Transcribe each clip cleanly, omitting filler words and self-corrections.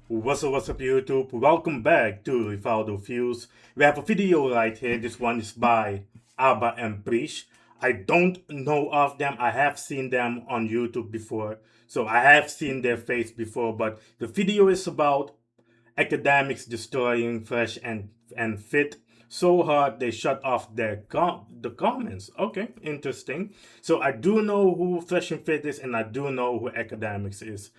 What's up YouTube? Welcome back to Rivaldo Views. We have a video right here. This one is by Abba and Prish. I don't know of them. I have seen them on YouTube before. So I have seen their face before, but the video is about Academics destroying Fresh and Fit so hard they shut off the comments. Okay, interesting. So I do know who Fresh and Fit is, and I do know who Academics is.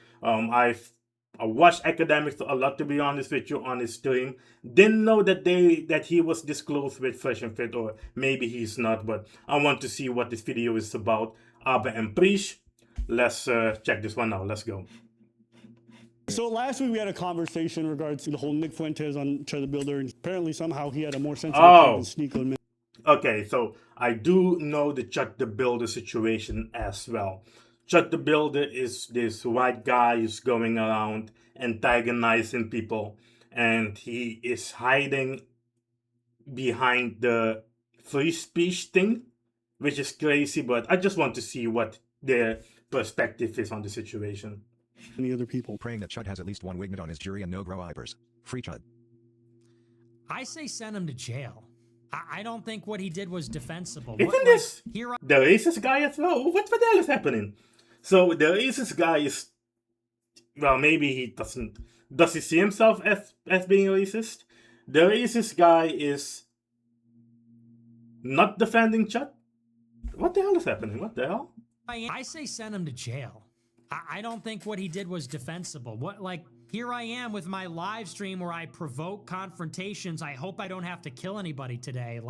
I watched Academics a lot, to be honest with you, on his stream. Didn't know that he was this close with Fresh and Fit, or maybe he's not. But I want to see what this video is about. Abba and Prish. Let's check this one out. Let's go. So last week we had a conversation regards to the whole Nick Fuentes on Try the Builder, and apparently somehow he had a more sensitive take than Sneeko and Okay, so I do know the Chuck the Builder situation as well. Chuck the Builder is this white guy who's going around antagonizing people, and he is hiding behind the free speech thing, which is crazy, but I just want to see what their perspective is on the situation. many other people. Praying that Chud has at least one wignut on his jury and no grow eyebers. Free Chud. I say send him to jail. I don't think what he did was defensible. Isn't this the racist guy as well? What the hell is happening? So the racist guy is, well, maybe he doesn't. Does he see himself as being racist? The racist guy is not defending Chud? What the hell is happening? What the hell? I say send him to jail. I don't think what he did was defensible. Here I am with my live stream where I provoke confrontations. I hope I don't have to kill anybody today.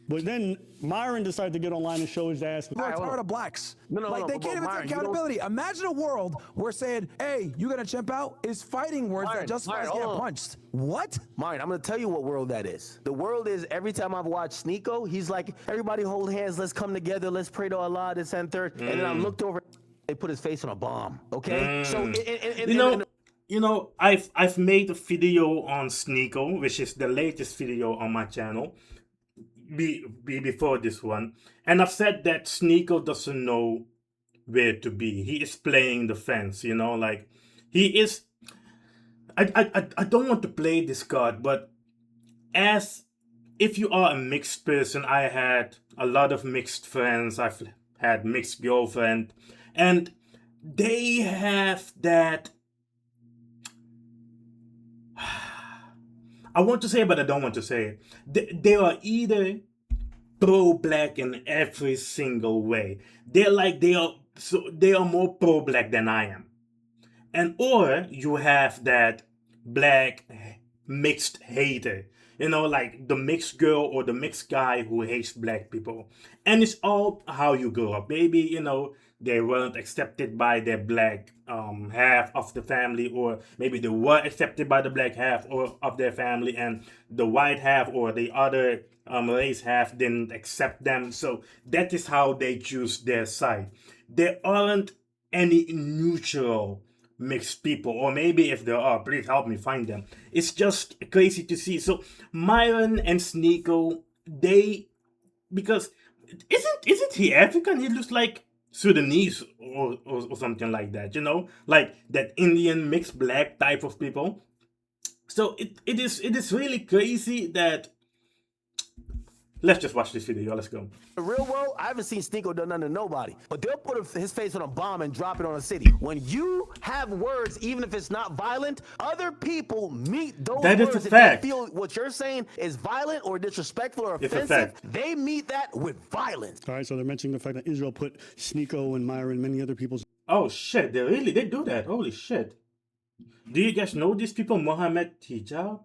But then Myron decided to get online and show his ass. We're tired of blacks. They can't even take accountability. Imagine a world where saying, hey, you gonna chimp out is fighting words that justifies getting punched. What? Myron, I'm gonna tell you what world that is. The world is every time I've watched Sneeko, he's like, everybody hold hands, let's come together, let's pray to Allah, this and third. And then I looked over, they put his face on a bomb. Okay? So I've made a video on Sneeko, which is the latest video on my channel. Before this one, and I've said that Sneeko doesn't know where to be. He is playing the fence, like he is. I don't want to play this card, but if you are a mixed person, I had a lot of mixed friends. I've had mixed girlfriend, and they have that. I want to say it, but I don't want to say it. They are either pro-black in every single way. They are more pro-black than I am. Or you have that black mixed hater. Like the mixed girl or the mixed guy who hates black people. And it's all how you grow up. Maybe, they weren't accepted by their black half of the family, or maybe they were accepted by the black half of their family, and the white half or the other race half didn't accept them. So that is how they choose their side. There aren't any neutral mixed people, or maybe if there are, please help me find them. It's just crazy to see. So Myron and Sneeko, because isn't he African? He looks like Sudanese or something like that, like that Indian mixed black type of people. So it is really crazy that. Let's just watch this video. Let's go. in the real world, I haven't seen Sneeko do nothing to nobody. But they'll put his face on a bomb and drop it on a city. When you have words, even if it's not violent, other people meet those that words. Is a fact. If they feel what you're saying is violent or disrespectful or offensive, they meet that with violence. All right, so they're mentioning the fact that Israel put Sneeko and Myron, many other people. Oh shit! They do that. Holy shit! Do you guys know these people? Mohammed Hijab.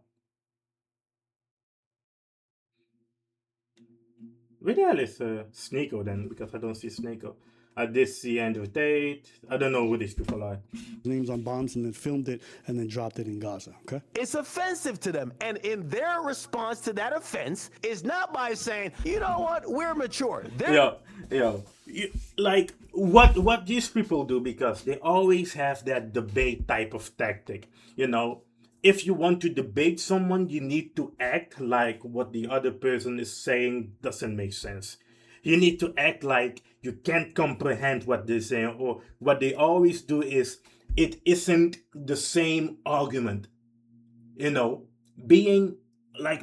Where the hell is Sneeko then? Because I don't see Sneeko. I did see Andrew Tate. I don't know who these people are. Names on bombs, and then filmed it and then dropped it in Gaza. Okay. It's offensive to them, and in their response to that offense is not by saying, you know what, we're mature. Like what these people do, because they always have that debate type of tactic. If you want to debate someone, you need to act like what the other person is saying doesn't make sense. You need to act like you can't comprehend what they're saying, or what they always do is, it isn't the same argument. You know, being like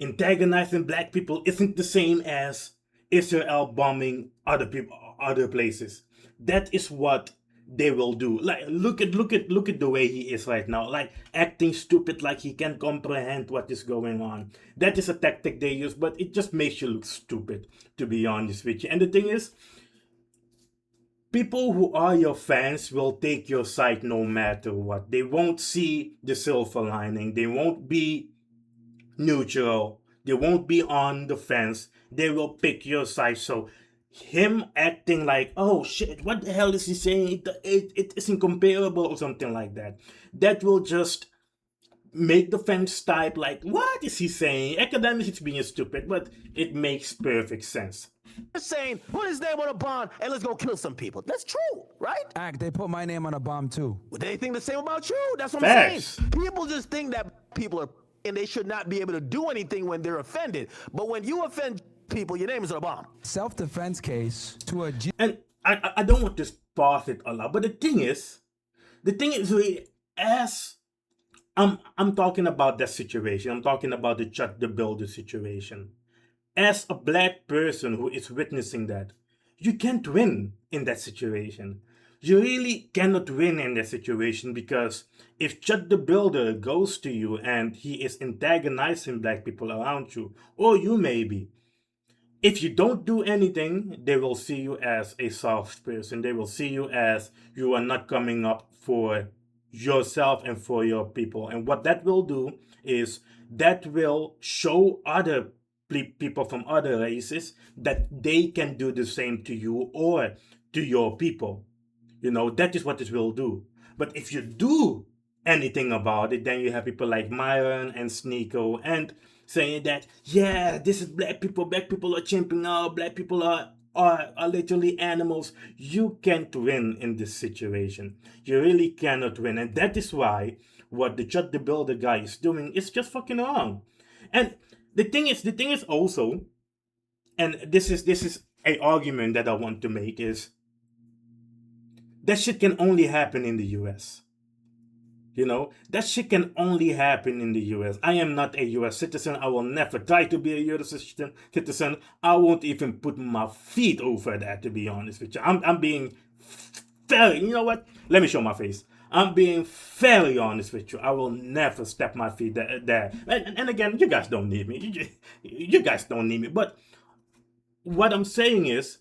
antagonizing black people isn't the same as Israel bombing other people, other places. That is what they will do. Like look at the way he is right now, like acting stupid, like he can't comprehend what is going on. That is a tactic they use, but it just makes you look stupid, to be honest with you. And the thing is, people who are your fans will take your side no matter what. They won't see the silver lining. They won't be neutral. They won't be on the fence. They will pick your side. So him acting like, oh shit, what the hell is he saying? It isn't comparable or something like that. That will just make the fans type like, what is he saying? Academics is being stupid, but it makes perfect sense. Saying, put his name on a bomb and let's go kill some people. That's true, right? Act, they put my name on a bomb too. They think the same about you. That's what Facts. I'm saying. People just think that people are, and they should not be able to do anything when they're offended. But when you offend people, your name is on a bomb. Self-defense case to a And I don't want to pass it a lot, but the thing is, really, as I'm talking about that situation. I'm talking about the Chad the Builder situation. As a black person who is witnessing that, you can't win in that situation. You really cannot win in that situation, because if Chad the Builder goes to you and he is antagonizing black people around you, or you maybe, if you don't do anything, they will see you as a soft person. They will see you as you are not coming up for yourself and for your people. And what that will do is that will show other people from other races that they can do the same to you or to your people. You know, that is what it will do. But if you do anything about it, then you have people like Myron and Sneeko and saying that, yeah, this is black people are chimping out, black people are literally animals. You can't win in this situation. You really cannot win. And that is why what the Chad the Builder guy is doing is just fucking wrong. And the thing is also, and this is a argument that I want to make, is that shit can only happen in the US. You know, that shit can only happen in the US. I am not a US citizen. I will never try to be a US citizen. I won't even put my feet over that, to be honest with you. I'm being very, you know what? Let me show my face. I'm being very honest with you. I will never step my feet there. And again, you guys don't need me. You guys don't need me. But what I'm saying is,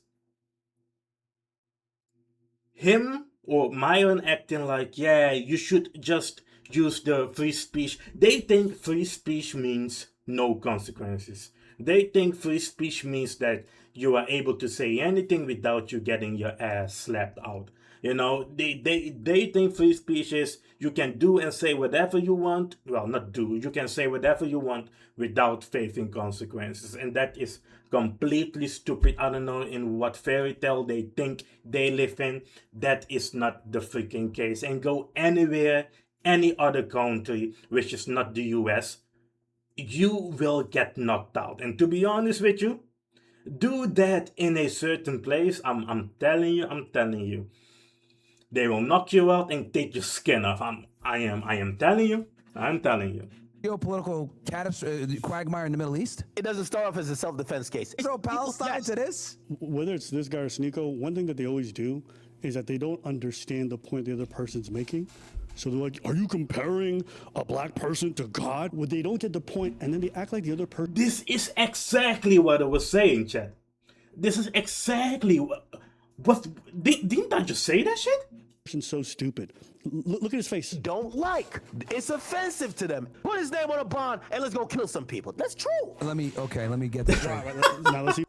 him or Myron acting like, yeah, you should just use the free speech. They think free speech means no consequences. They think free speech means that you are able to say anything without you getting your ass slapped out. You know, they think free speech is you can do and say whatever you want. Well, not do. You can say whatever you want without facing consequences. And that is completely stupid. I don't know in what fairy tale they think they live in. That is not the freaking case. And go anywhere, any other country, which is not the US, you will get knocked out. And to be honest with you, do that in a certain place. I'm telling you. They will knock you out and take your skin off. I am telling you. I'm telling you. Geopolitical quagmire in the Middle East. It doesn't start off as a self-defense case. Throw Palestine to this. Whether it's this guy or Sneeko, one thing that they always do is that they don't understand the point the other person's making. So they're like, are you comparing a black person to God? Well, they don't get the point, and then they act like the other person. This is exactly what I was saying, Chad. This is exactly what didn't I just say that shit? So stupid. Look at his face. Don't like. It's offensive to them. Put his name on a bond and let's go kill some people. That's true. Let me get this straight. Now let's see.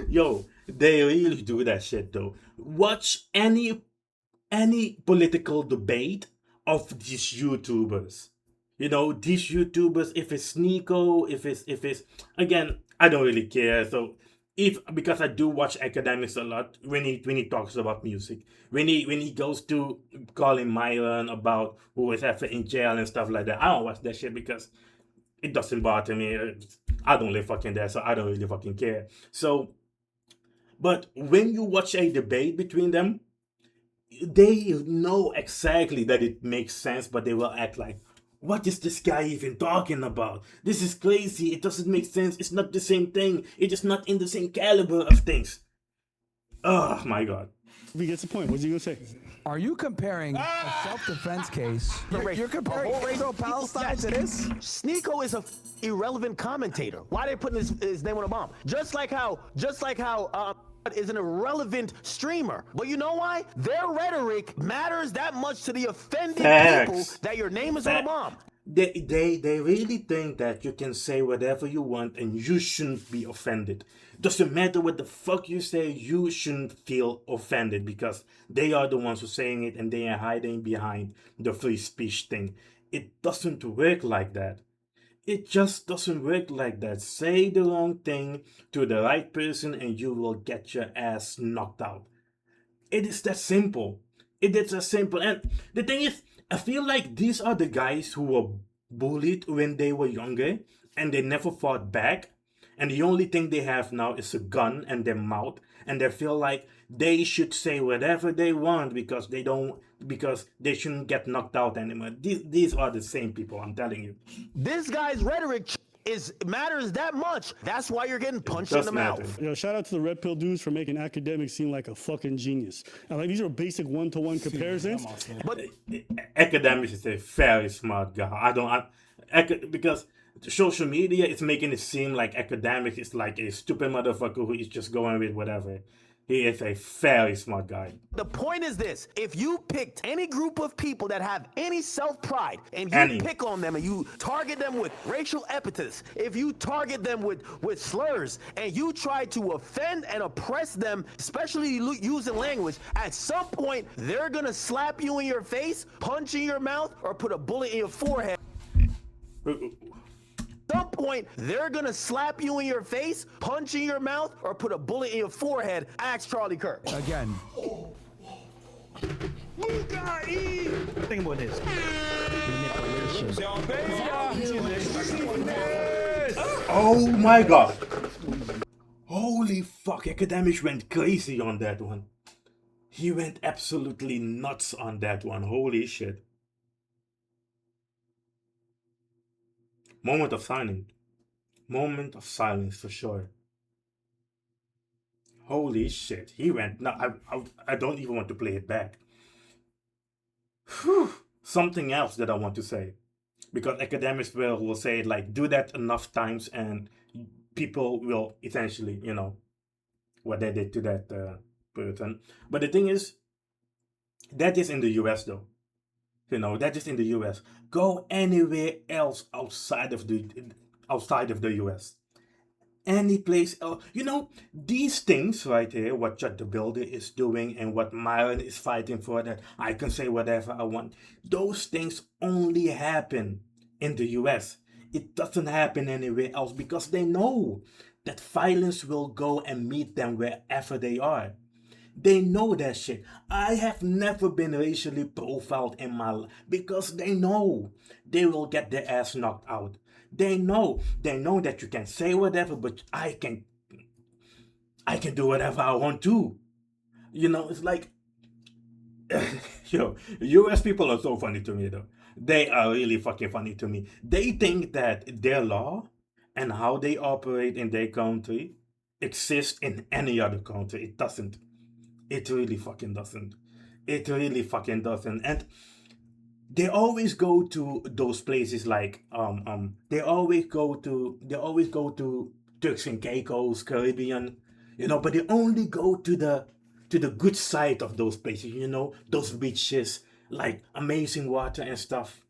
Yo, they really do that shit though. Watch any political debate of these YouTubers. You know, these YouTubers, if it's Sneeko, if it's again, I don't really care. So because I do watch Akademiks a lot, when he talks about music, when he goes to calling Myron about who is ever in jail and stuff like that, I don't watch that shit because it doesn't bother me. I don't live fucking there, so I don't really fucking care. So, but when you watch a debate between them, they know exactly that it makes sense, but they will act like, what is this guy even talking about? This is crazy. It doesn't make sense. It's not the same thing. It is not in the same caliber of things. Oh my god. He gets the point. What's he gonna say? Are you comparing a self-defense case? You're comparing Israel-Palestine to this? Sneeko is a irrelevant commentator. Why are they putting his name on a bomb? Just like how is an irrelevant streamer. But you know why? Their rhetoric matters that much to the offended people that your name is on a bomb. They really think that you can say whatever you want and you shouldn't be offended. Doesn't matter what the fuck you say, you shouldn't feel offended because they are the ones who are saying it and they are hiding behind the free speech thing. It doesn't work like that. It just doesn't work like that. Say the wrong thing to the right person and you will get your ass knocked out. It is that simple. It is that simple. And the thing is, I feel like these are the guys who were bullied when they were younger and they never fought back. And the only thing they have now is a gun and their mouth. And they feel like they should say whatever they want because they shouldn't get knocked out anymore. These are the same people, I'm telling you. This guy's rhetoric matters that much. That's why you're getting punched in the mouth. Yo, shout out to the Red Pill dudes for making Akademiks seem like a fucking genius. And like these are basic one-to-one comparisons. But Akademiks is a very smart guy. Because social media is making it seem like Akademiks is like a stupid motherfucker who is just going with whatever. He is a very smart guy. The point is this: if you picked any group of people that have any self-pride and you pick on them and you target them with racial epithets, if you target them with slurs and you try to offend and oppress them, especially using language, at some point they're gonna slap you in your face, punch in your mouth, or put a bullet in your forehead. Some point, they're gonna slap you in your face, punch in your mouth, or put a bullet in your forehead. Ask Charlie Kirk. Again. Think about this. Oh my god. Holy fuck, Akademiks went crazy on that one. He went absolutely nuts on that one. Holy shit. Moment of silence. Moment of silence for sure. Holy shit. He went. No, I don't even want to play it back. Whew. Something else that I want to say. Because Akademiks will say it like, do that enough times and people will essentially, what they did to that person. But the thing is, that is in the US though. That is in the US. Go anywhere else outside of the US. Any place else. These things right here, what Judd the Builder is doing and what Myron is fighting for, that I can say whatever I want. Those things only happen in the US. It doesn't happen anywhere else because they know that violence will go and meet them wherever they are. They know that shit. I have never been racially profiled in my life because they know they will get their ass knocked out. They know that you can say whatever, but I can do whatever I want to. It's like, US people are so funny to me though. They are really fucking funny to me. They think that their law and how they operate in their country exists in any other country. It doesn't. It really fucking doesn't. It really fucking doesn't. And they always go to those places like they always go to Turks and Caicos, Caribbean, but they only go to the good side of those places, those beaches, like amazing water and stuff.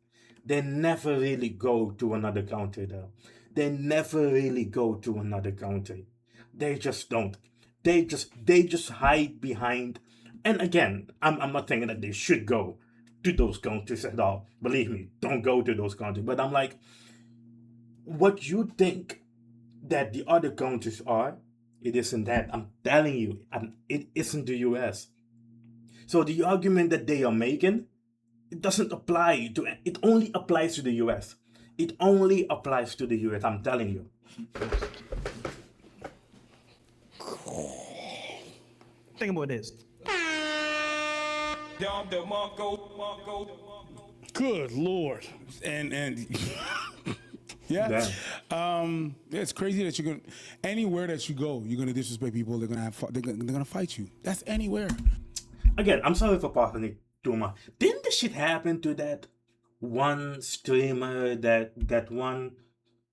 They never really go to another country though. They never really go to another country. They just don't. They just hide behind. And again, I'm not thinking that they should go to those countries at all. Believe me, don't go to those countries. But I'm like, what you think that the other countries are, it isn't that. I'm telling you, it isn't the US. So the argument that they are making, it doesn't apply to it. Only applies to the US. It only applies to the US. I'm telling you. Think about this. Good Lord. And yeah. It's crazy that you're gonna anywhere that you go, you're gonna disrespect people. They're gonna fight you. That's anywhere. Again, I'm sorry for pausing too much. Didn't this shit happen to that one streamer, that one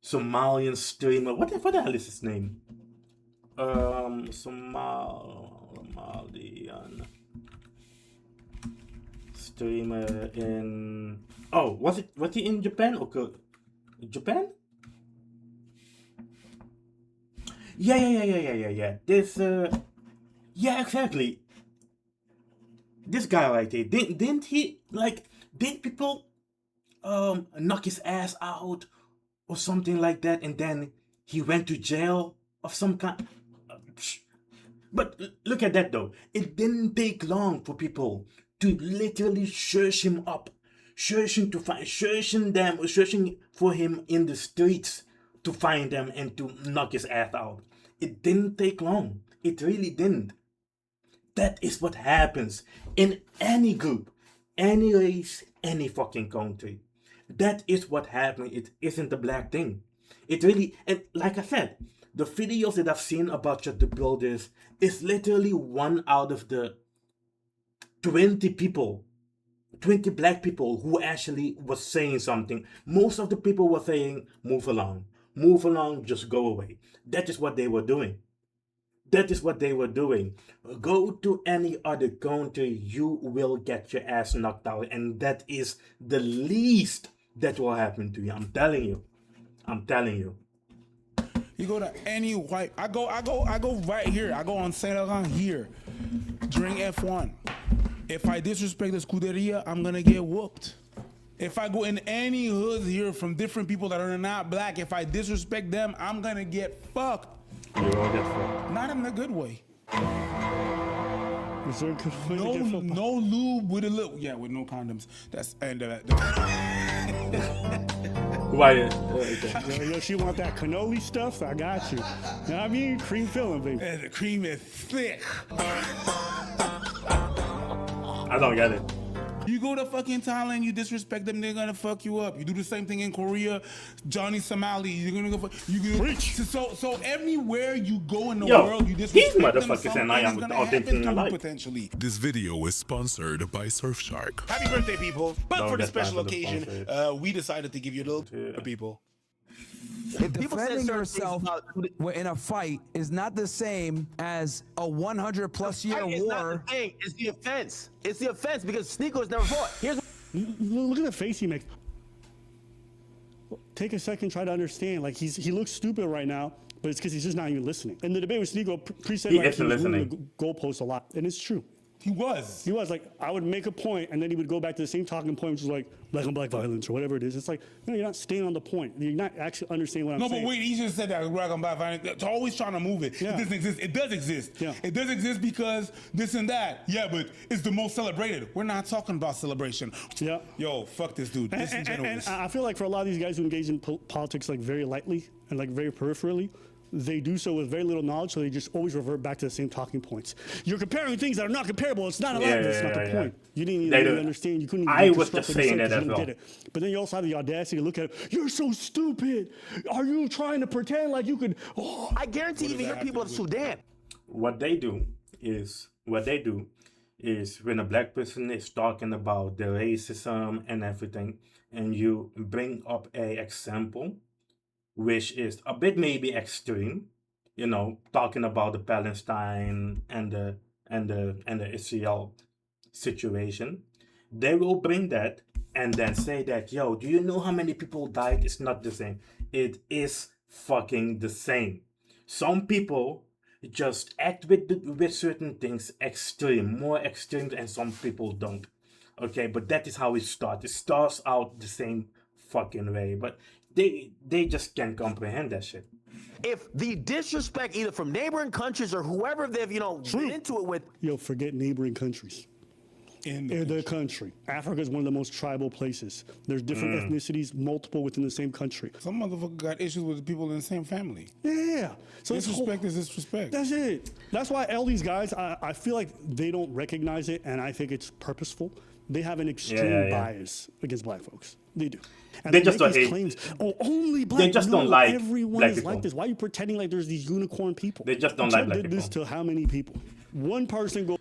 Somalian streamer? What the hell is his name? Somalian streamer in. Oh, was he in Japan or Japan? Yeah. This yeah, exactly. This guy right there, didn't he, like, didn't people knock his ass out or something like that, and then he went to jail of some kind. But look at that though. It didn't take long for people to literally search him up, searching for him in the streets to find them and to knock his ass out. It didn't take long. It really didn't. That is what happens in any group, any race, any fucking country. That is what happens. It isn't a black thing. It really, and like I said, the videos that I've seen about just the builders is literally one out of the 20 people, 20 black people who actually was saying something. Most of the people were saying, move along, just go away. That is what they were doing. That is what they were doing. Go to any other country, you will get your ass knocked out. And that is the least that will happen to you. I'm telling you. You go to any white. I go right here. I go on Saint Laurent here during F1. If I disrespect the Scuderia, I'm gonna get whooped. If I go in any hoods here from different people that are not black, if I disrespect them, I'm gonna get fucked. You will get fucked. Not in a good way. Is there a good way to get fucked? No lube with a little. Yeah, with no condoms. That's and Why? Yo, she want that cannoli stuff? I got you. Know what I mean? Cream filling, baby. And the cream is thick. I don't get it. You go to fucking Thailand, you disrespect them, they're gonna fuck you up. You do the same thing in Korea, Johnny Somali, you're gonna go. So everywhere you go in the world, you disrespect these them. motherfuckers and I am with all things in life. Potentially. This video is sponsored by Surfshark. Happy birthday, people! But Don't for the get special back to the occasion, we decided to give you a little people. Defending yourself in a fight is not the same as a 100+ year war. It's not the thing. It's the offense. It's the offense because Sneako's never fought. Look at the face he makes. Take a second, try to understand. Like he looks stupid right now, but it's because he's just not even listening. And the debate with Sneako said like, he was moving the goalpost a lot, and it's true. He was like, I would make a point, and then he would go back to the same talking point, which is like black on black violence or whatever it is. It's like, no, you're not staying on the point. You're not actually understanding what I'm saying. No, but wait, he just said that black on black violence. It's always trying to move it. Yeah. It doesn't exist. It does exist. Yeah. It does exist because this and that. Yeah, but it's the most celebrated. We're not talking about celebration. Yeah. Yo, fuck this dude. And I feel like for a lot of these guys who engage in politics like very lightly and like very peripherally, they do so with very little knowledge, so they just always revert back to the same talking points. You're comparing things that are not comparable. It's not allowed. That's not the point. You didn't even really understand. You couldn't even I was just saying that as well. But then you also have the audacity to look at it. You're so stupid. Are you trying to pretend like you could? Oh. I guarantee even hear people in Sudan. What they do is when a black person is talking about the racism and everything, and you bring up a example which is a bit maybe extreme, talking about the Palestine and the Israel situation, they will bring that and then say that, yo, do you know how many people died? It's not the same. It is fucking the same. Some people just act with certain things more extreme, and some people don't. Okay, but that is how it starts. It starts out the same fucking way, but they just can't comprehend that shit. If the disrespect either from neighboring countries or whoever they've been into it with. Yo, forget neighboring countries. in the country. Africa is one of the most tribal places. There's different ethnicities, multiple within the same country. Some motherfucker got issues with the people in the same family. Yeah. So disrespect is disrespect. That's it. That's why all these guys, I feel like they don't recognize it, and I think it's purposeful. They have an extreme bias against black folks. They do. And they just don't these hate. claims, oh, only black. They just don't like everyone black is people. like this. Why are you pretending like there's these unicorn people? They just don't like black did this people. to how many people? One person go.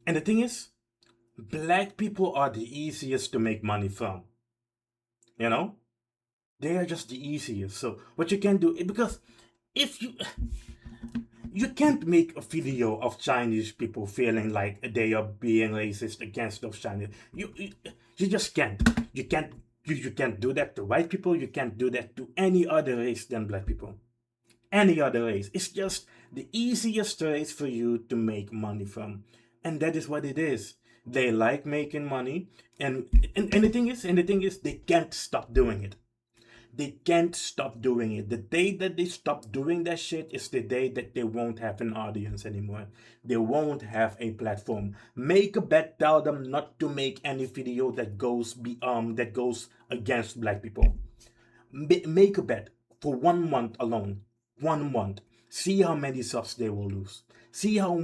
And the thing is, black people are the easiest to make money from. You know? They are just the easiest. So what you can do, because if you can't make a video of Chinese people feeling like they are being racist against those Chinese. You just can't. You can't do that to white people. You can't do that to any other race than black people. Any other race. It's just the easiest race for you to make money from. And that is what it is. They like making money. And the thing is, they can't stop doing it. They can't stop doing it. The day that they stop doing that shit is the day that they won't have an audience anymore. They won't have a platform. Make a bet, tell them not to make any video that goes against black people. Make a bet for 1 month alone. 1 month. See how many subs they will lose. See how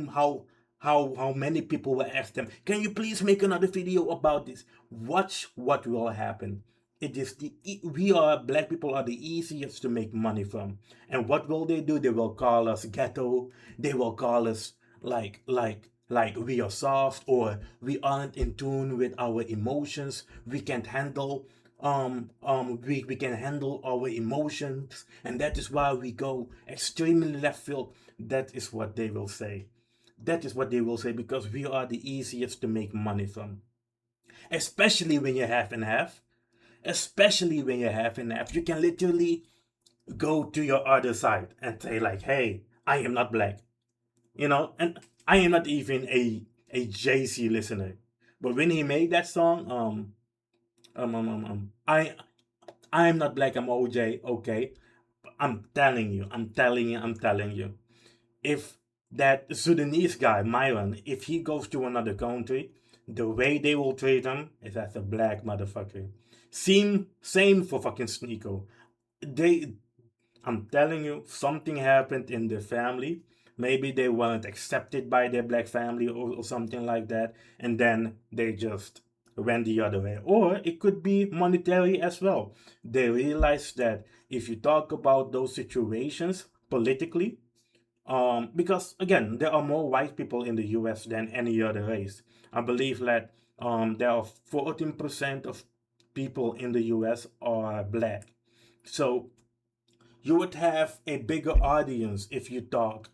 many people will ask them, can you please make another video about this? Watch what will happen. Black people are the easiest to make money from. And what will they do? They will call us ghetto. They will call us like we are soft, or we aren't in tune with our emotions. We can't handle we can handle our emotions, and that is why we go extremely left field. That is what they will say. That is what they will say, because we are the easiest to make money from. Especially when you half and half. Especially when you half and half. You can literally go to your other side and say like, hey, I am not black. You know, and I am not even a Jay-Z listener. But when he made that song, I am not black, I'm OJ, okay. I'm telling you. If that Sudanese guy, Myron, if he goes to another country, the way they will treat him is as a black motherfucker. Same for fucking Sneeko. I'm telling you, something happened in their family. Maybe they weren't accepted by their black family or something like that, and then they just went the other way. Or it could be monetary as well. They realized that if you talk about those situations politically, because again, there are more white people in the US than any other race. I believe that there are 14% of people in the US are black. So you would have a bigger audience if you talk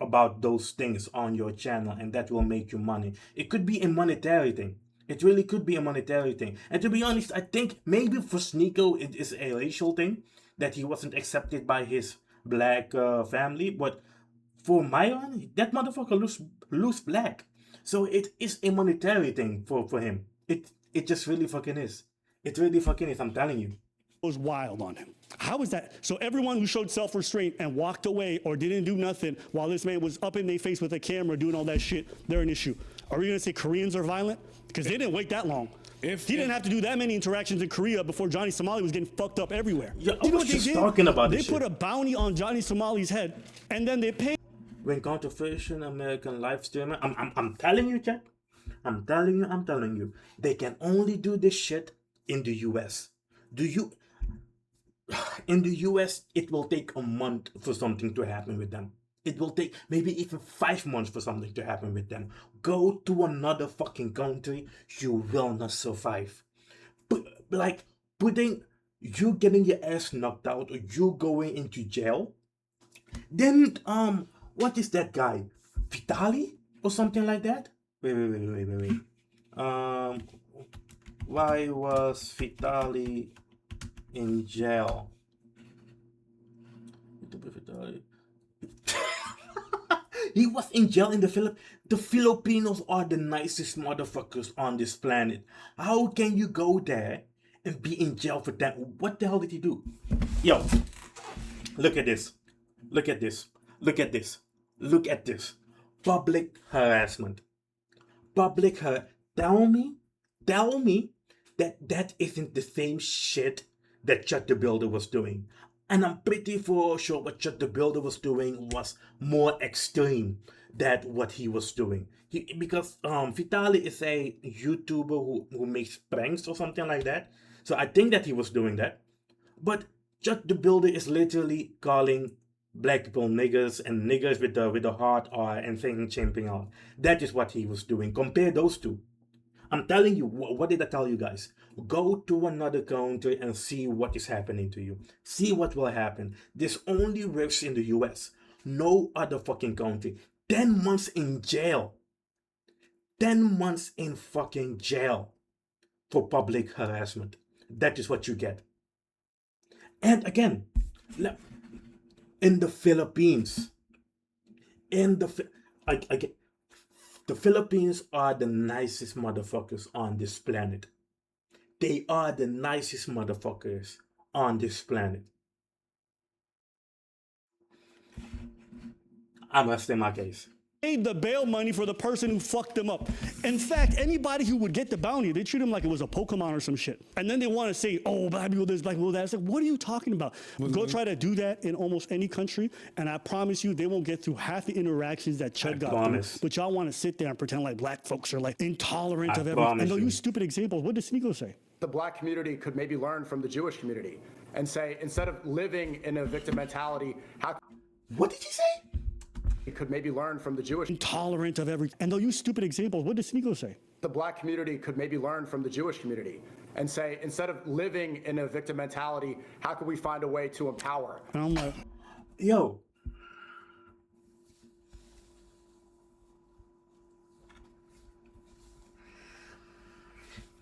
about those things on your channel, and that will make you money. It could be a monetary thing. It really could be a monetary thing. And to be honest, I think maybe for Sneeko it is a racial thing, that he wasn't accepted by his black family. But for Myron, that motherfucker lose black. So it is a monetary thing for him. It just really fucking is. It really fucking is, I'm telling you. Goes wild on him. How is that? So everyone who showed self-restraint and walked away or didn't do nothing while this man was up in their face with a camera doing all that shit, they're an issue. Are we gonna say Koreans are violent? Because they didn't wait that long. He didn't have to do that many interactions in Korea before Johnny Somali was getting fucked up everywhere. Yeah, I was just talking about this shit. They put a bounty on Johnny Somali's head, and then they paid. When controversial American live streamer, I'm telling you, Jack. I'm telling you. They can only do this shit in the US. In the US, it will take a month for something to happen with them. It will take maybe even 5 months for something to happen with them. Go to another fucking country, you will not survive. Like putting you getting your ass knocked out or you going into jail. Then what is that guy? Vitali or something like that? Wait. Why was Vitali in jail? He was in jail in the Philippines. The Filipinos are the nicest motherfuckers on this planet. How can you go there and be in jail for that? What the hell did he do? Yo, look at this. Look at this. Look at this. Look at this. Public harassment. Tell me, tell me that that isn't the same shit that Chud the Builder was doing. And I'm pretty sure what Chud the Builder was doing was more extreme than what he was doing. Because Vitali is a YouTuber who makes pranks or something like that. So I think that he was doing that. But Chud the Builder is literally calling black people niggers, and niggers with the hard R and saying chimping out. That is what he was doing. Compare those two. I'm telling you, what did I tell you guys? Go to another country and see what is happening to you. See what will happen. This only works in the US. No other fucking country. 10 months in jail. 10 months in fucking jail for public harassment. That is what you get. And again, in the Philippines, the Philippines are the nicest motherfuckers on this planet. They are the nicest motherfuckers on this planet. I'm resting my case. Paid the bail money for the person who fucked them up. In fact, anybody who would get the bounty, they treat them like it was a Pokemon or some shit. And then they want to say, oh, black people this, black people that. It's like, what are you talking about? Go try to do that in almost any country, and I promise you, they won't get through half the interactions that Chud got through. But y'all want to sit there and pretend like black folks are like intolerant of everything. And they'll use stupid examples. What does Sneeko say? The black community could maybe learn from the Jewish community and say, instead of living in a victim mentality, how... What did he say? You could maybe learn from the Jewish... Intolerant of everything. And they'll use stupid examples. What does Sneeko say? The black community could maybe learn from the Jewish community and say, instead of living in a victim mentality, how can we find a way to empower? And I'm like... Yo.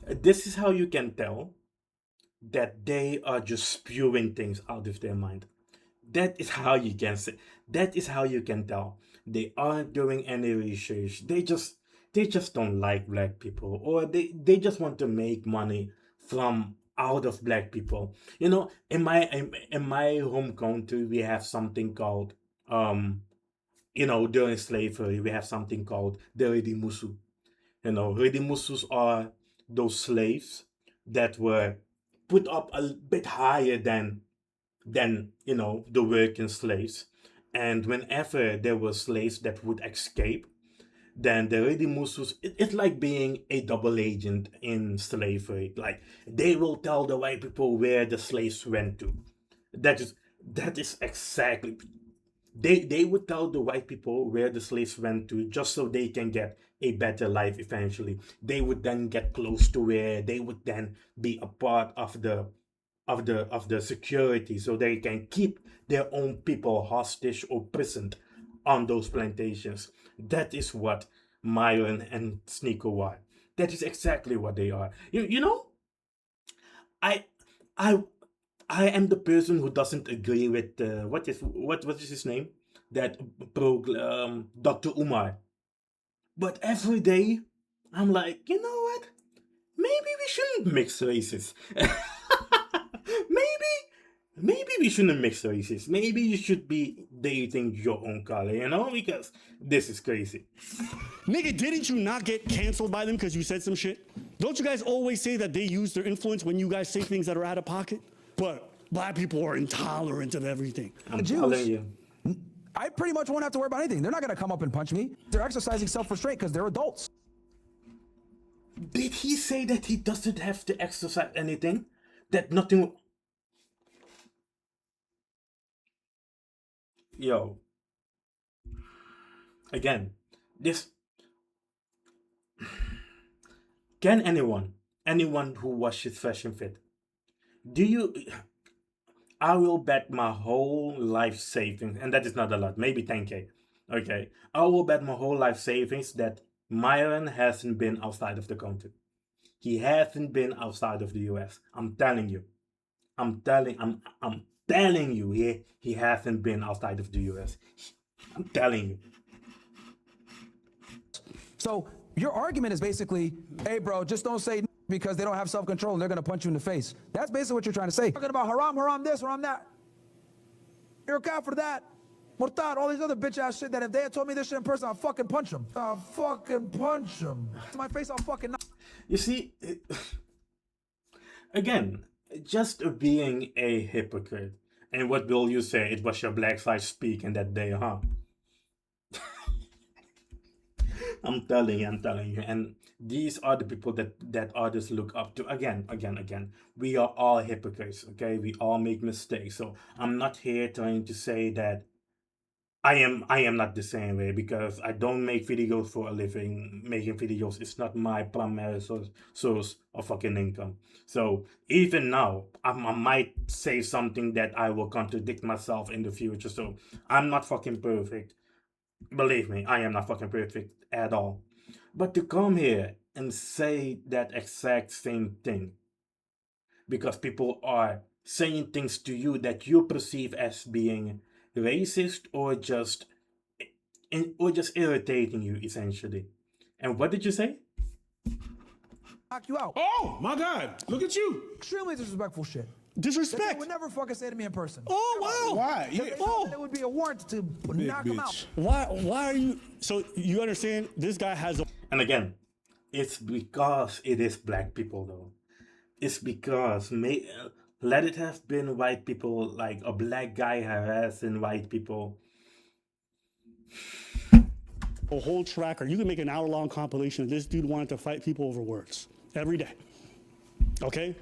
This is how you can tell that they are just spewing things out of their mind. That is how you can say. That is how you can tell they aren't doing any research. They just don't like black people, or they just want to make money from out of black people. You know, in my home country, we have something called during slavery, we have something called the Redimusu. You know, Redimusus are those slaves that were put up a bit higher than the working slaves. And whenever there were slaves that would escape, then the Redimusus, it's like being a double agent in slavery. Like, they will tell the white people where the slaves went to. That is exactly... They would tell the white people where the slaves went to just so they can get a better life eventually. They would then get close to where they would then be a part of the security, so they can keep their own people hostage or prisoned on those plantations. That is what Myron and Sneeko are. That is exactly what they are. You know, I am the person who doesn't agree with what is his name? That Dr. Umar. But every day I'm like, you know what? Maybe we shouldn't mix races. Maybe we shouldn't mix races. Maybe you should be dating your own color, you know? Because this is crazy. Nigga, didn't you not get canceled by them because you said some shit? Don't you guys always say that they use their influence when you guys say things that are out of pocket? But black people are intolerant of everything. I'm telling you. I pretty much won't have to worry about anything. They're not going to come up and punch me. They're exercising self-restraint because they're adults. Did he say that he doesn't have to exercise anything? That nothing... Yo. Again, this... Can anyone who watches Fashion Fit, I will bet my whole life savings, and that is not a lot, maybe 10K. Okay, I will bet my whole life savings that Myron hasn't been outside of the country. He hasn't been outside of the US. I'm telling you. I'm telling you, he hasn't been outside of the US. I'm telling you. So your argument is basically, hey, bro, just don't say because they don't have self-control and they're going to punch you in the face. That's basically what you're trying to say. Talking about haram this, haram that. You're a kafir that. Murtad, all these other bitch-ass shit that if they had told me this shit in person, I'll fucking punch them. I'll fucking punch them. To my face, I'll fucking... You see, again, just being a hypocrite. And what will you say? It was your black side speaking that day, huh? I'm telling you. And these are the people that others look up to. Again. We are all hypocrites, okay? We all make mistakes. So I'm not here trying to say that I am not the same way, because I don't make videos for a living. Making videos is not my primary source of fucking income. So even now, I might say something that I will contradict myself in the future. So I'm not fucking perfect. Believe me, I am not fucking perfect at all. But to come here and say that exact same thing because people are saying things to you that you perceive as being racist or just irritating you, essentially. And what did you say? Knock you out. Oh my God! Look at you. Extremely disrespectful shit. They Disrespect. would never fucking say to me in person. Oh wow. Why? They Yeah. know that it would be a warrant to Big knock him out. bitch. Why are you? So you understand? This guy has a And again, it's because it is black people, though. It's because let it have been white people, like a black guy harassing white people. whole tracker. You can make an hour-long compilation of this dude wanted to fight people over words every day. Okay?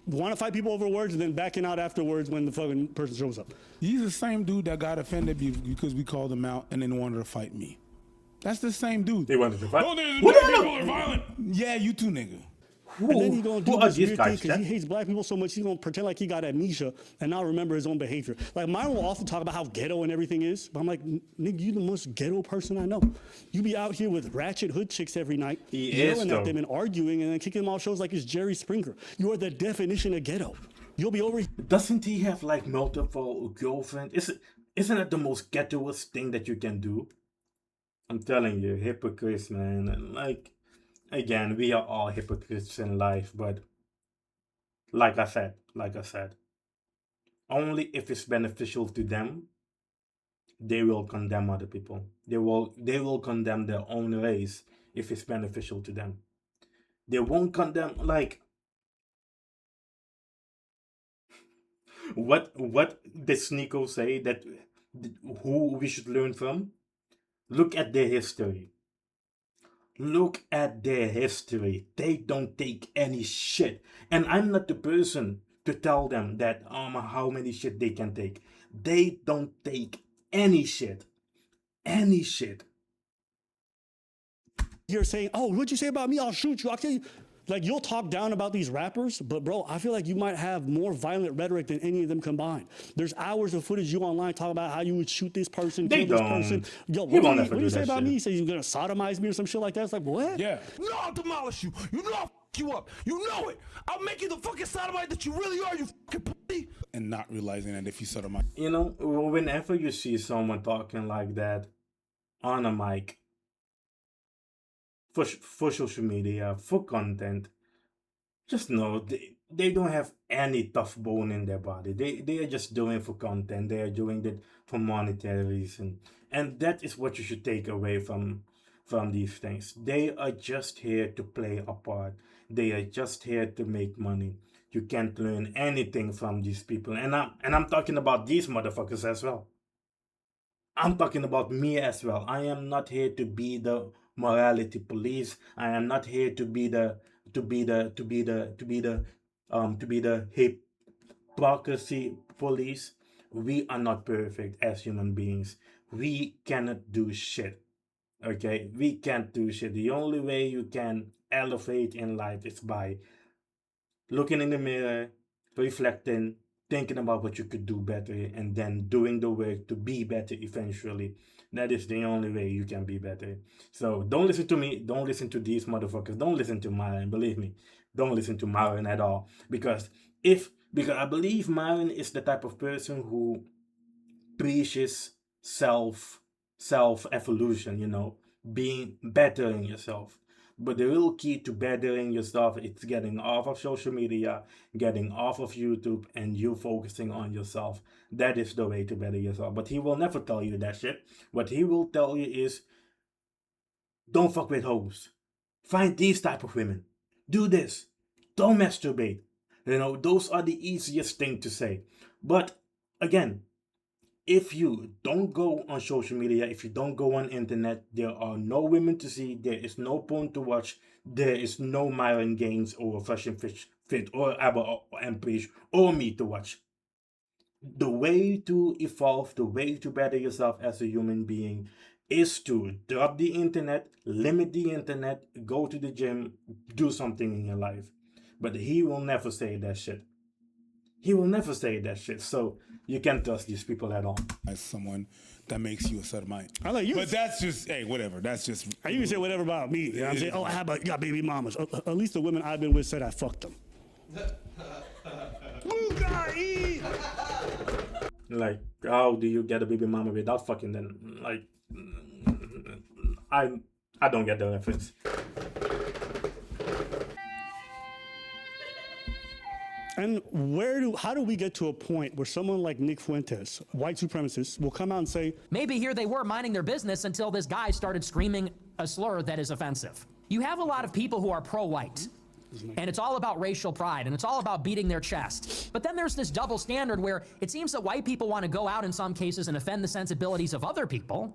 Want to fight people over words and then backing out afterwards when the fucking person shows up. He's the same dude that got offended because we called him out and then wanted to fight me. That's the same dude. They wanted to fight. Oh, there's Who black the people hell- are violent. Yeah, you too, nigga. And then he's gonna do who are this these weird thing guys, because he Jack? hates black people so much he's gonna pretend like he got amnesia and not remember his own behavior. Like Myron will often talk about how ghetto and everything is, but I'm like, nigga, you the most ghetto person I know. You be out here with ratchet hood chicks every night, He yelling is, at though. them and arguing and then kicking them off shows like it's Jerry Springer. You are the definition of ghetto. You'll be over here. Doesn't he have like multiple girlfriends? Isn't it the most ghettoest thing that you can do? I'm telling you, hypocrites, man. And like, again, we are all hypocrites in life, but like I said, only if it's beneficial to them, they will condemn other people. They will condemn their own race if it's beneficial to them. They won't condemn like what does Nico say that who we should learn from? Look at their history. Look at their history. They don't take any shit. And I'm not the person to tell them that how many shit they can take. They don't take any shit. Any shit. You're saying, oh, what'd you say about me? I'll shoot you. I'll kill you. Like, you'll talk down about these rappers, but bro, I feel like you might have more violent rhetoric than any of them combined. There's hours of footage you online talking about how you would shoot this person, They kill this don't. person. Yo, He what won't do ever you do say that about shit. me? He says you're gonna sodomize me or some shit like that. It's like, what? Yeah. You know I'll demolish you. You know I'll f you up. You know it. I'll make you the fucking sodomite that you really are, you fucking pussy. And not realizing that if you said my You know, whenever you see someone talking like that on a mic, for social media, for content, just know they don't have any tough bone in their body. They are just doing it for content. They are doing it for monetary reason. And that is what you should take away from these things. They are just here to play a part. They are just here to make money. You can't learn anything from these people. And I'm talking about these motherfuckers as well. I'm talking about me as well. I am not here to be the morality police. I am not here to be the hypocrisy police. We are not perfect as human beings. We cannot do shit. Okay? We can't do shit. The only way you can elevate in life is by looking in the mirror, reflecting, thinking about what you could do better, and then doing the work to be better eventually. That is the only way you can be better. So don't listen to me. Don't listen to these motherfuckers. Don't listen to Myron. Believe me, don't listen to Myron at all. Because I believe Myron is the type of person who preaches self evolution, being bettering yourself. But the real key to bettering yourself is getting off of social media, getting off of YouTube, and you focusing on yourself. That is the way to better yourself. But he will never tell you that shit. What he will tell you is, don't fuck with hoes. Find these type of women. Do this. Don't masturbate. You know, those are the easiest thing to say. But again, if you don't go on social media, if you don't go on internet, there are no women to see, there is no porn to watch, there is no Myron Gaines or Fashion Fit or ABBA or MPs or me to watch. The way to evolve, the way to better yourself as a human being is to drop the internet, limit the internet, go to the gym, do something in your life. But he will never say that shit. He will never say that shit. So you can't trust these people at all. As someone that makes you a sodomite. I like you. But that's just, hey, whatever. That's just. You can say whatever about me. You know what I'm saying? Oh, how about you got baby mamas? At least the women I've been with said I fucked them. Like, how do you get a baby mama without fucking them? Like, I don't get the reference. And how do we get to a point where someone like Nick Fuentes, white supremacist, will come out and say, maybe here they were minding their business until this guy started screaming a slur that is offensive. You have a lot of people who are pro-white, and it's all about racial pride, and it's all about beating their chest. But then there's this double standard where it seems that white people want to go out in some cases and offend the sensibilities of other people.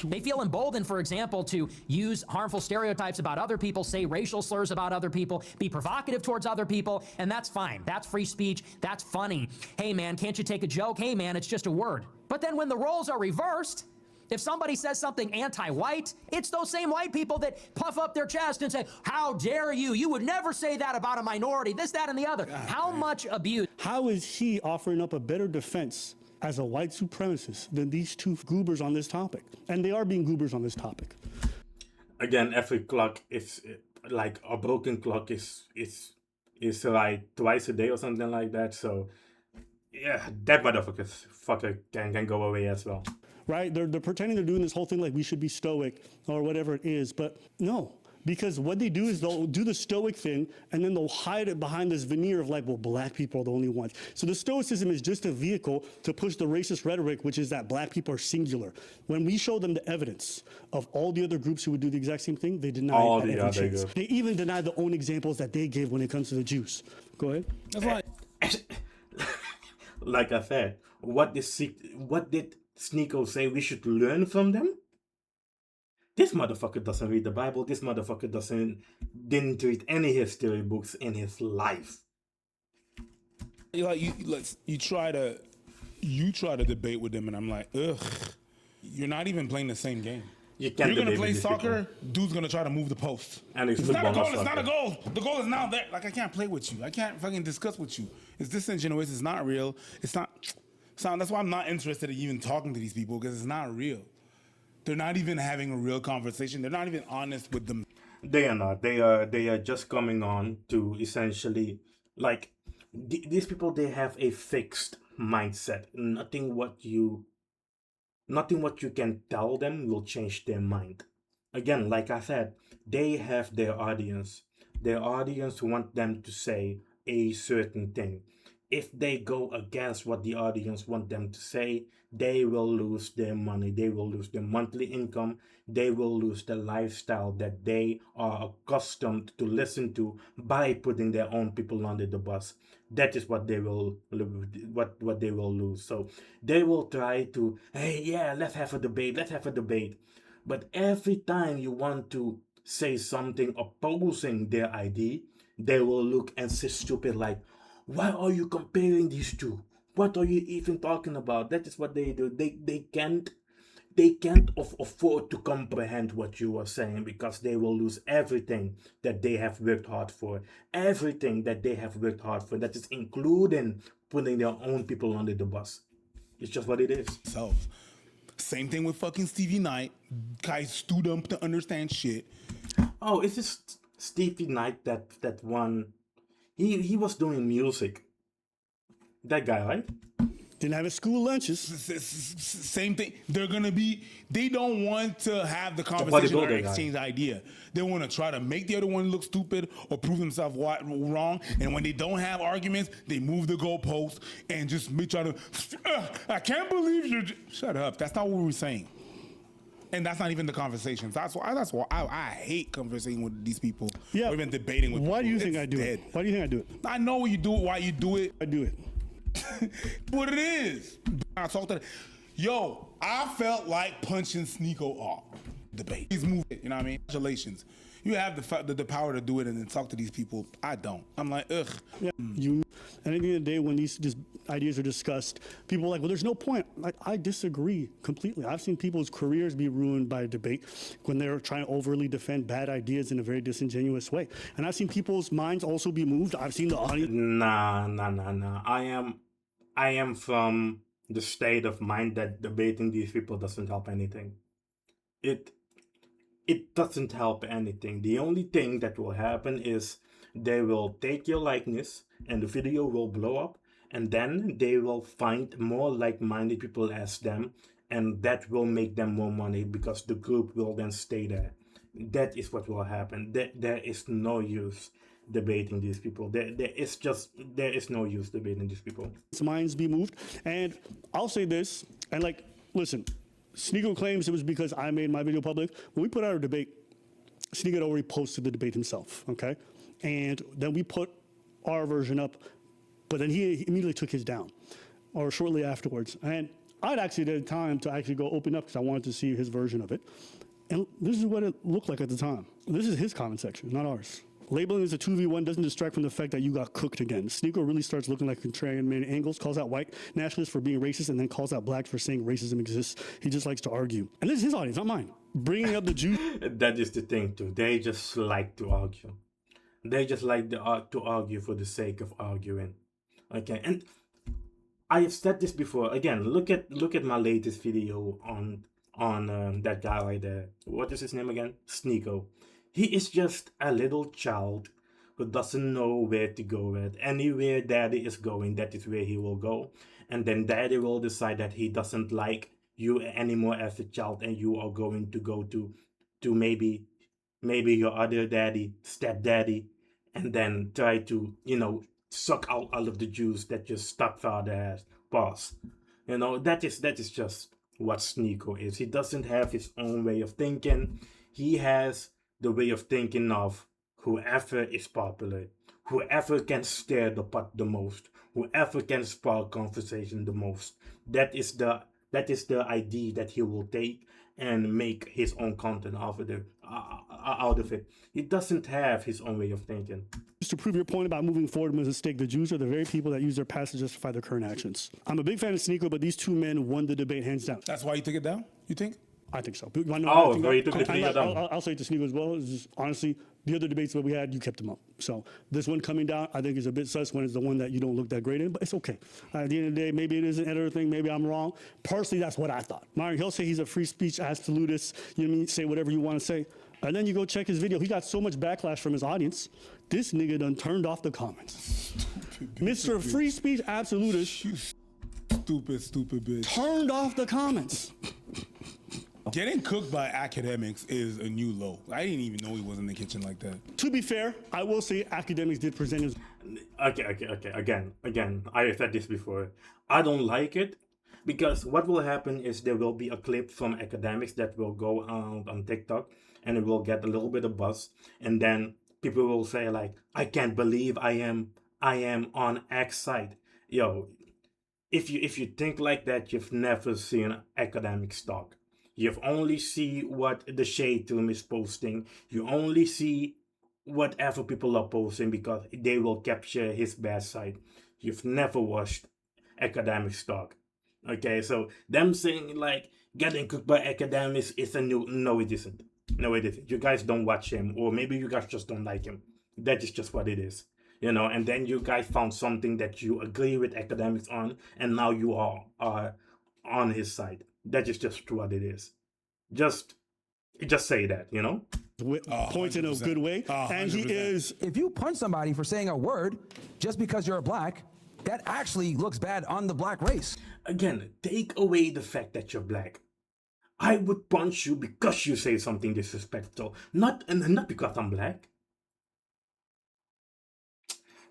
They feel emboldened, for example, to use harmful stereotypes about other people, say racial slurs about other people, be provocative towards other people, and that's fine. That's free speech. That's funny. Hey, man, can't you take a joke? Hey, man, it's just a word. But then when the roles are reversed, if somebody says something anti-white, it's those same white people that puff up their chest and say, how dare you? You would never say that about a minority, this, that, and the other. How much abuse? How is he offering up a better defense as a white supremacist than these two goobers on this topic? And they are being goobers on this topic. Again, every clock is like a broken clock is right twice a day or something like that. So yeah, that fucker can go away as well. Right? They're pretending they're doing this whole thing like we should be stoic or whatever it is, but no. Because what they do is they'll do the stoic thing and then they'll hide it behind this veneer of like, well, black people are the only ones. So the stoicism is just a vehicle to push the racist rhetoric, which is that black people are singular. When we show them the evidence of all the other groups who would do the exact same thing, they deny all it at the every other chance. groups. They even deny the own examples that they give when it comes to the Jews. Go ahead. That's like, like I said, what did Sneeko say we should learn from them? This motherfucker doesn't read the Bible. This motherfucker didn't read any history books in his life. You try to debate with them, and I'm like, ugh, you're not even playing the same game. You can't. You're gonna play soccer. Dude's gonna try to move the post. And it's not a goal. It's not a goal. The goal is now there. Like I can't play with you. I can't fucking discuss with you. It's disingenuous. It's not real. It's not. That's why I'm not interested in even talking to these people because it's not real. They're not even having a real conversation. They're not even honest with them. They are not. They are just coming on to essentially like these people. They have a fixed mindset. Nothing what you can tell them will change their mind. Again, like I said, they have their audience. Their audience want them to say a certain thing. If they go against what the audience want them to say, they will lose their money. They will lose their monthly income. They will lose the lifestyle that they are accustomed to listen to by putting their own people under the bus. That is what they will what they will lose. So they will try to, hey, yeah, let's have a debate. But every time you want to say something opposing their idea, they will look and say stupid like, why are you comparing these two? What are you even talking about? That is what they do. They can't afford to comprehend what you are saying because they will lose everything that they have worked hard for. Everything that they have worked hard for. That is including putting their own people under the bus. It's just what it is. Same thing with fucking Stevie Knight. Guys too dumb to understand shit. Oh, is this Stevie Knight that one? He was doing music. That guy, right? Didn't have his school lunches. Same thing. They don't want to have the conversation or exchange idea. They want to try to make the other one look stupid or prove themselves wrong. And when they don't have arguments, they move the goalpost and just try to, I can't believe you're, shut up. That's not what we were saying. And that's not even the conversations. That's why I hate conversating with these people. Yeah. or even debating with Why do people. you think It's I do dead. it? Why do you think I do it? I know you do it, why you do it. I do it. What it is. I talked to yo, I felt like punching Sneeko off debate. He's moving, you know what I mean? Congratulations. You have the power to do it and then talk to these people. I don't. I'm like, ugh. Yeah, and at the end of the day, when these ideas are discussed, people are like, well, there's no point. Like, I disagree completely. I've seen people's careers be ruined by a debate when they're trying to overly defend bad ideas in a very disingenuous way. And I've seen people's minds also be moved. I've seen the audience. Nah. I am from the state of mind that debating these people doesn't help anything. It doesn't help anything. The only thing that will happen is they will take your likeness and the video will blow up, and then they will find more like-minded people as them, and that will make them more money because the group will then stay there. That is what will happen. There is no use debating these people. There is no use debating these people. Minds be moved. And I'll say this, and like, listen, Sneeko claims it was because I made my video public. When we put out our debate, Sneeko had already posted the debate himself, okay? And then we put our version up, but then he immediately took his down, or shortly afterwards. And I'd actually had time to actually go open up because I wanted to see his version of it. And this is what it looked like at the time. This is his comment section, not ours. Labeling this a 2v1 doesn't distract from the fact that you got cooked again. Sneeko really starts looking like contrarian many angles, calls out white nationalists for being racist, and then calls out blacks for saying racism exists. He just likes to argue. And this is his audience, not mine. Bringing up the Jews. That is the thing too. They just like to argue. They just like to argue for the sake of arguing. Okay, and I have said this before. Again, look at my latest video on that guy right there. What is his name again? Sneeko. He is just a little child who doesn't know where to go at. Anywhere daddy is going, that is where he will go. And then daddy will decide that he doesn't like you anymore as a child, and you are going to go to maybe your other daddy, stepdaddy, and then try to, suck out all of the juice that your stepfather has. Boss. That is just what Sneeko is. He doesn't have his own way of thinking. He has the way of thinking of whoever is popular, whoever can stir the pot the most, whoever can spark conversation the most. That is the idea that he will take and make his own content out of it. He doesn't have his own way of thinking. Just to prove your point about moving forward with a mistake, the Jews are the very people that use their past to justify their current actions. I'm a big fan of Sneeko, but these two men won the debate hands down. That's why you took it down, you think? I think so. You took the video down. I'll say it to Sneeko as well. It's just, honestly, the other debates that we had, you kept them up. So this one coming down, I think is a bit sus when it's the one that you don't look that great in, but it's okay. At the end of the day, maybe it is an editor thing, maybe I'm wrong. Personally, that's what I thought. Mario, he'll say he's a free speech absolutist, you know what I mean, say whatever you want to say. And then you go check his video. He got so much backlash from his audience. This nigga done turned off the comments. Mr. Free Speech Absolutist. You stupid bitch. Turned off the comments. Getting cooked by Akademiks is a new low. I didn't even know he was in the kitchen like that. To be fair, I will say Akademiks did present his... Okay. Again, I have said this before. I don't like it because what will happen is there will be a clip from Akademiks that will go out on TikTok and it will get a little bit of buzz, and then people will say like, I can't believe I am on X side. Yo, if you think like that, you've never seen Akademiks talk. You've only see what the shade room is posting. You only see whatever people are posting because they will capture his bad side. You've never watched Akademiks talk. Okay, so them saying like getting cooked by Akademiks is a new... No, it isn't. No, it isn't. You guys don't watch him, or maybe you guys just don't like him. That is just what it is. And then you guys found something that you agree with Akademiks on, and now you are on his side. That is just what it is. Just say that, Points in a good way. And he is... If you punch somebody for saying a word just because you're black, that actually looks bad on the black race. Again, take away the fact that you're black. I would punch you because you say something disrespectful, not because I'm black.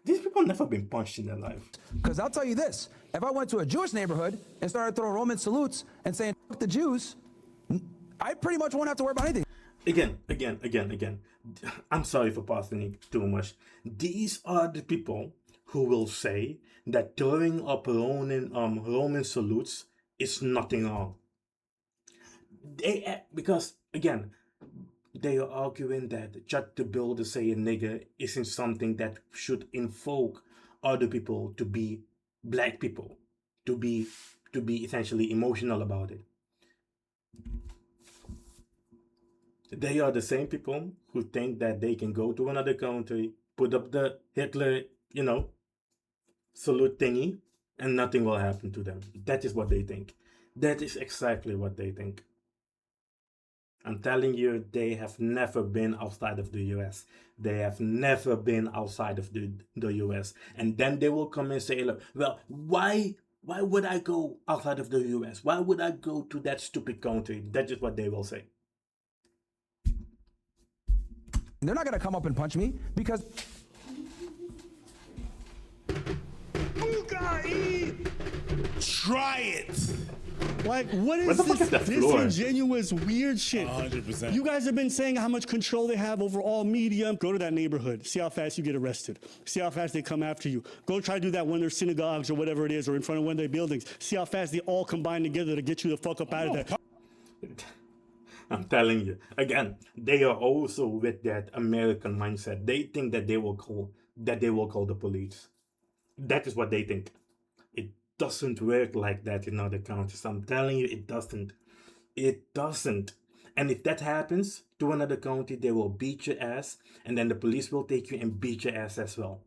These people never been punched in their life. Because I'll tell you this, if I went to a Jewish neighborhood and started throwing Roman salutes and saying, "F the Jews," I pretty much won't have to worry about anything. Again. I'm sorry for pausing it too much. These are the people who will say that throwing up Roman salutes is nothing wrong. Because again, they are arguing that just to build to say a nigger isn't something that should invoke other people to be black people, to be essentially emotional about it. They are the same people who think that they can go to another country, put up the Hitler, salute thingy, and nothing will happen to them. That is what they think. That is exactly what they think. I'm telling you, they have never been outside of the US. They have never been outside of the US. And then they will come and say, look, well, why would I go outside of the US? Why would I go to that stupid country? That is what they will say. They're not going to come up and punch me because Try it. Like, what is What the fuck this is that floor? disingenuous weird shit? 100%. You guys have been saying how much control they have over all media. Go to that neighborhood. See how fast you get arrested. See how fast they come after you. Go try to do that when there's synagogues or whatever it is, or in front of one of their buildings. See how fast they all combine together to get you the fuck up out of there. I'm telling you. Again, they are also with that American mindset. They think that they will call the police. That is what they think. It doesn't work like that in other countries. I'm telling you, it doesn't. It doesn't. And if that happens to another country, they will beat your ass, and then the police will take you and beat your ass as well.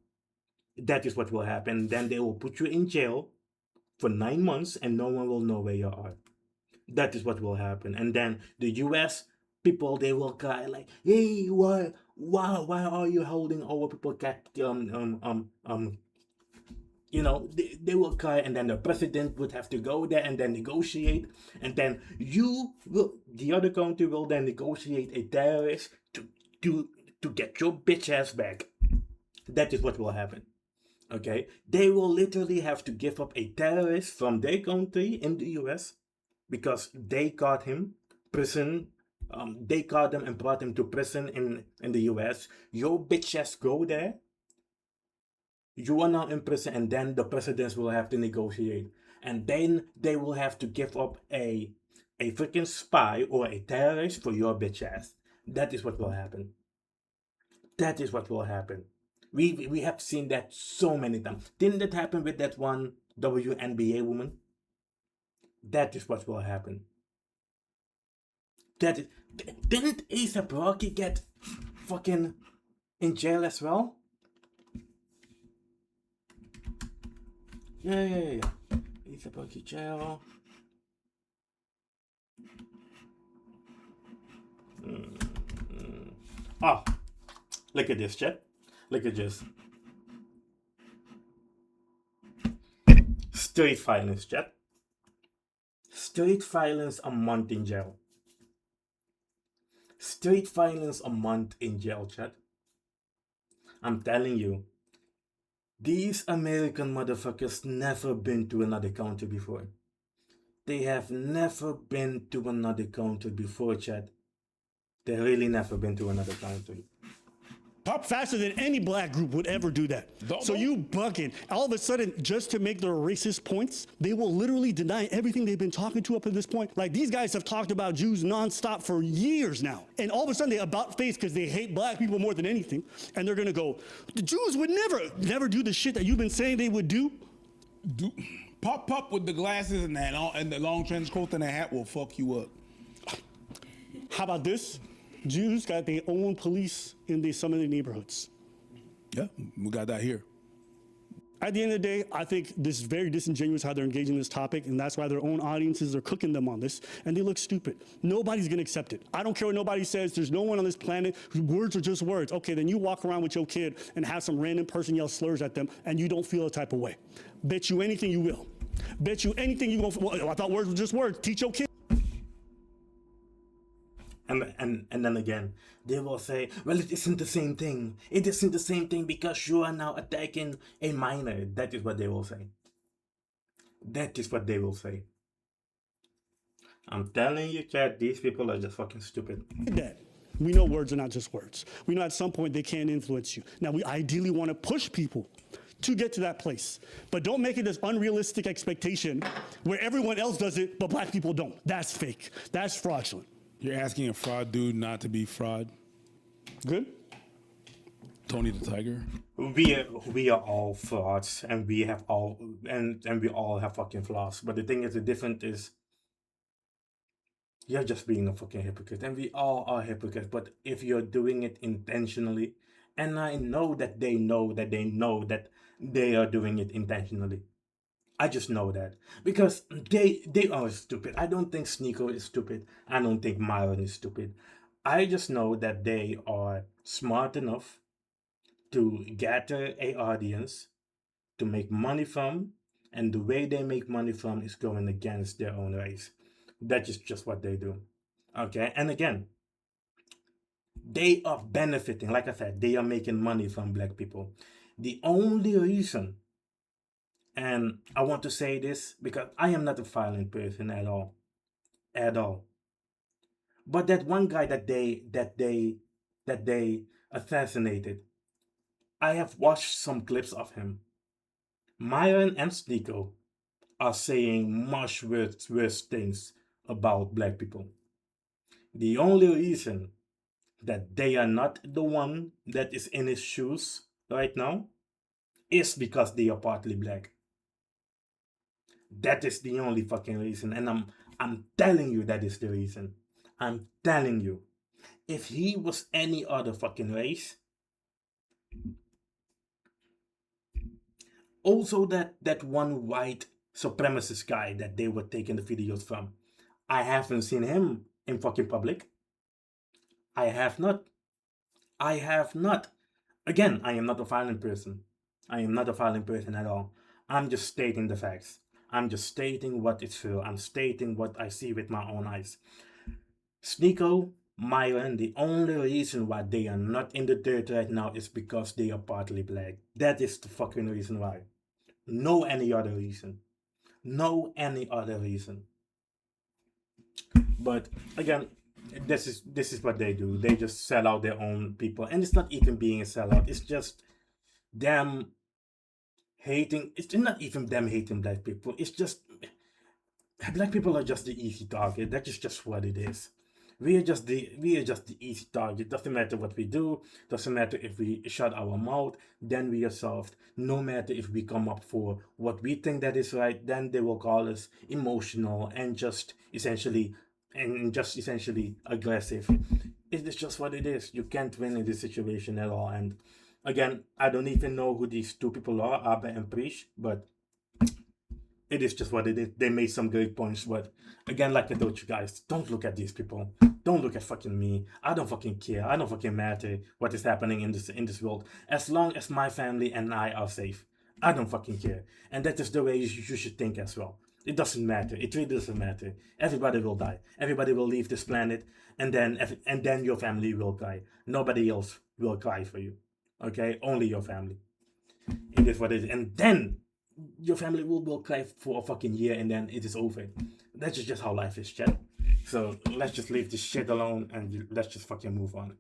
That is what will happen. Then they will put you in jail for 9 months, and no one will know where you are. That is what will happen. And then the US people, they will cry like, hey, why are you holding our people they will cry, and then the president would have to go there and then negotiate, and then the other country will then negotiate a terrorist to get your bitch ass back. That is what will happen. Okay, they will literally have to give up a terrorist from their country in the US because they caught him prison. They caught him and brought him to prison in the US. Your bitch ass go there. You are now in prison, and then the presidents will have to negotiate, and then they will have to give up a freaking spy or a terrorist for your bitch ass. That is what will happen. That is what will happen. We have seen that so many times. Didn't that happen with that one WNBA woman? That is what will happen. Didn't A$AP Rocky get fucking in jail as well? Yeah. A$AP Rocky jail. Oh, look at this, chat. Look at this. Street violence, chat. Street violence, a month in jail. Street violence, a month in jail, chat. I'm telling you, these American motherfuckers never been to another country before. They have never been to another country before, chat. They really never been to another country. Pop faster than any black group would ever do that. So you bugging. All of a sudden, just to make their racist points, they will literally deny everything they've been talking to up to this point. Like, these guys have talked about Jews nonstop for years now. And all of a sudden, they about face because they hate black people more than anything. And they're going to go, the Jews would never do the shit that you've been saying they would do. Pop with the glasses and the long trench coat and the hat will fuck you up. How about this? Jews got their own police in some of the neighborhoods. Yeah, we got that here. At the end of the day, I think this is very disingenuous how they're engaging this topic, and that's why their own audiences are cooking them on this, and they look stupid. Nobody's gonna accept it. I don't care what nobody says. There's no one on this planet whose words are just words. Okay, then you walk around with your kid and have some random person yell slurs at them, and you don't feel a type of way. Bet you anything you will. Bet you anything you gonna, well, I thought words were just words. Teach your kid. And then again, they will say, well, it isn't the same thing. It isn't the same thing because you are now attacking a minor. That is what they will say. That is what they will say. I'm telling you, chat, these people are just fucking stupid. That. We know words are not just words. We know at some point they can influence you. Now, we ideally want to push people to get to that place. But don't make it this unrealistic expectation where everyone else does it, but black people don't. That's fake. That's fraudulent. You're asking a fraud dude not to be fraud? Good? Tony the Tiger? We are all frauds, and we have all and we all have fucking flaws. But the thing is, the difference is, you're just being a fucking hypocrite, and we all are hypocrites. But if you're doing it intentionally, and I know that they know that they know that they are doing it intentionally. I just know that because they are stupid. I don't think Sneeko is stupid. I don't think Myron is stupid. I just know that they are smart enough to gather a audience to make money from, and the way they make money from is going against their own race. That is just what they do. Okay, and again, they are benefiting. Like I said, they are making money from black people. The only reason, and I want to say this because I am not a violent person at all, but that one guy that they assassinated, I have watched some clips of him. Myron and Sneeko are saying much worse things about black people. The only reason that they are not the one that is in his shoes right now is because they are partly black. That is the only fucking reason, and I'm telling you that is the reason. I'm telling you. If he was any other fucking race, also that one white supremacist guy that they were taking the videos from, I haven't seen him in fucking public. I have not. Again, I am not a violent person. I am not a violent person at all. I'm just stating the facts. I'm just stating what is true. I'm stating what I see with my own eyes. Sneeko, Myron, the only reason why they are not in the dirt right now is because they are partly black. That is the fucking reason why. No any other reason. No any other reason. But again, this is what they do. They just sell out their own people. And it's not even being a sellout. It's just them hating. It's not even them hating black people. It's just black people are just the easy target. That is just what it is. We are just the easy target. Doesn't matter what we do. Doesn't matter if we shut our mouth. Then we are soft. No matter if we come up for what we think that is right. Then they will call us emotional and just essentially aggressive. It is just what it is. You can't win in this situation at all. And again, I don't even know who these two people are, Abba and Preach, but it is just what it is. They made some great points, but again, like I told you guys, don't look at these people. Don't look at fucking me. I don't fucking care. I don't fucking matter what is happening in this world. As long as my family and I are safe, I don't fucking care. And that is the way you should think as well. It doesn't matter. It really doesn't matter. Everybody will die. Everybody will leave this planet, and then your family will cry. Nobody else will cry for you. Okay? Only your family. It is what it is. And then your family will cry for a fucking year, and then it is over. That's just how life is, chat. So let's just leave this shit alone and let's just fucking move on.